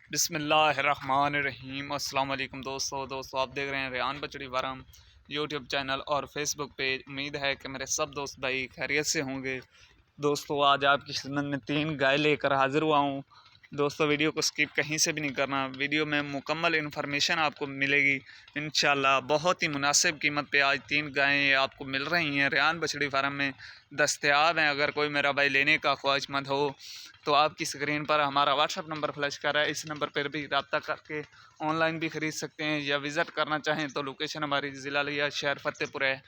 बिस्मिल्लाहिर्रहमानिर्रहीम। अस्सलाम वालेकुम दोस्तों आप देख रहे हैं रेहान बछड़ी फार्म यूट्यूब चैनल और फेसबुक पेज। उम्मीद है कि मेरे सब दोस्त भाई खैरियत से होंगे। दोस्तों आज आपकी खिदमत में 3 गाय लेकर हाजिर हुआ हूँ। दोस्तों वीडियो को स्किप कहीं से भी नहीं करना, वीडियो में मुकम्मल इन्फॉर्मेशन आपको मिलेगी इंशाल्लाह। बहुत ही मुनासिब कीमत पे आज 3 गायें आपको मिल रही हैं, रेहान बछड़ी फार्म में दस्तयाब हैं। अगर कोई मेरा भाई लेने का ख्वाहिशमंद हो तो आपकी स्क्रीन पर हमारा व्हाट्सअप नंबर फ्लैश कर रहा है, इस नंबर पर भी रब्ता करके ऑनलाइन भी ख़रीद सकते हैं या विज़िट करना चाहें तो लोकेशन हमारी ज़िला लिया शहर फतेहपुर है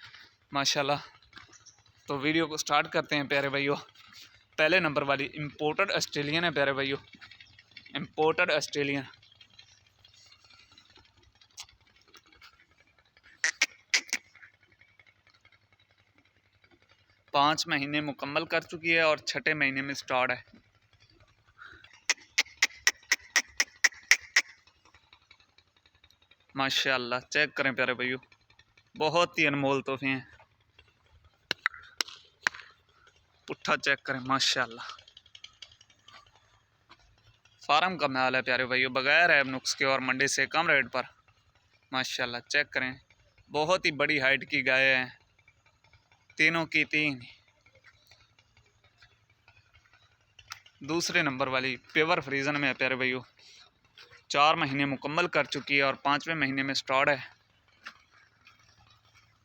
माशाल्लाह। तो वीडियो को स्टार्ट करते हैं प्यारे भाइयों। पहले नंबर वाली इम्पोर्टेड ऑस्ट्रेलियन है प्यारे भाइयों, इम्पोर्टेड ऑस्ट्रेलियन। पाँच महीने मुकम्मल कर चुकी है और छठे महीने में स्टार्ट है। माशाल्लाह चेक करें प्यारे भाइयों, बहुत ही अनमोल तोहफे हैं। पुट्ठा चेक करें माशाल्लाह। फार्म का माल है प्यारे भाइयों, बगैर ऐब नुक्स के और मंडी से कम रेट पर माशाल्लाह। चेक करें, बहुत ही बड़ी हाइट की गाय हैं, तीनों की तीन। दूसरे नंबर वाली प्योर फ्रीजन में है प्यारे भाइयों, 4 महीने मुकम्मल कर चुकी है और 5वें महीने में स्टार्ट है।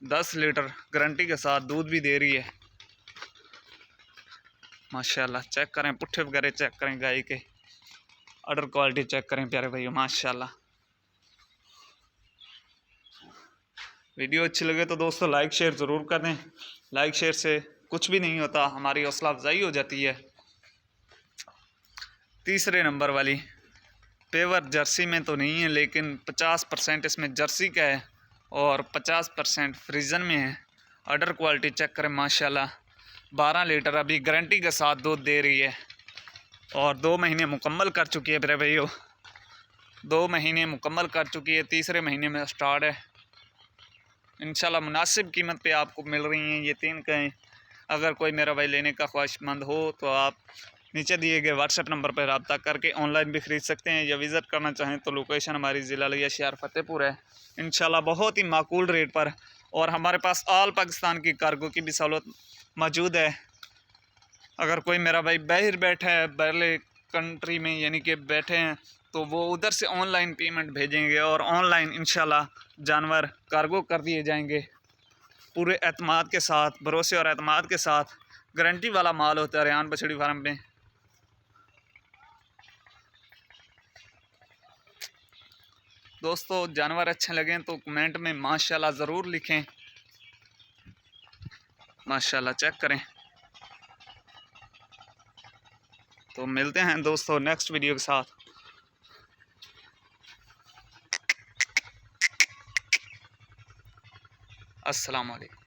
10 लीटर गारंटी के साथ दूध भी दे रही है माशाल्लाह। चेक करें पुट्ठे वगैरह चेक करें, गाय के अडर क्वालिटी चेक करें प्यारे भाइयों माशाल्लाह। वीडियो अच्छी लगे तो दोस्तों लाइक शेयर ज़रूर कर दें, लाइक शेयर से कुछ भी नहीं होता, हमारी हौसला अफजाई हो जाती है। तीसरे नंबर वाली पेवर जर्सी में तो नहीं है, लेकिन 50% इसमें जर्सी का है और 50% फ्रीजन में है। अडर क्वालिटी चेक करें माशाल्लाह। 12 लीटर अभी गारंटी के साथ दूध दे रही है और 2 महीने मुकम्मल कर चुकी है मेरे भाइयों, 2 महीने मुकम्मल कर चुकी है। तीसरे महीने में स्टार्ट है इंशाल्लाह। मुनासिब कीमत पे आपको मिल रही हैं ये 3 गायें। अगर कोई मेरा भाई लेने का ख्वाहिशमंद हो तो आप नीचे दिए गए व्हाट्सएप नंबर पर रब्ता करके ऑनलाइन भी ख़रीद सकते हैं या विज़िट करना चाहें तो लोकेशन हमारी ज़िला लिया शहर फतेहपुर है इंशाल्लाह। बहुत ही माकूल रेट पर और हमारे पास ऑल पाकिस्तान की कार्गो की भी सहूलत मौजूद है। अगर कोई मेरा भाई बाहर बैठा है, बाहरले कंट्री में यानी कि बैठे हैं, तो वो उधर से ऑनलाइन पेमेंट भेजेंगे और ऑनलाइन इंशाल्लाह जानवर कार्गो कर दिए जाएंगे। पूरे एतमाद के साथ, भरोसे और एतमाद के साथ, गारंटी वाला माल होता है रेहान बछड़ी फार्म में। दोस्तों जानवर अच्छे लगें तो कमेंट में माशाल्लाह ज़रूर लिखें माशाल्लाह। चेक करें। तो मिलते हैं दोस्तों नेक्स्ट वीडियो के साथ। अस्सलाम वालेकुम।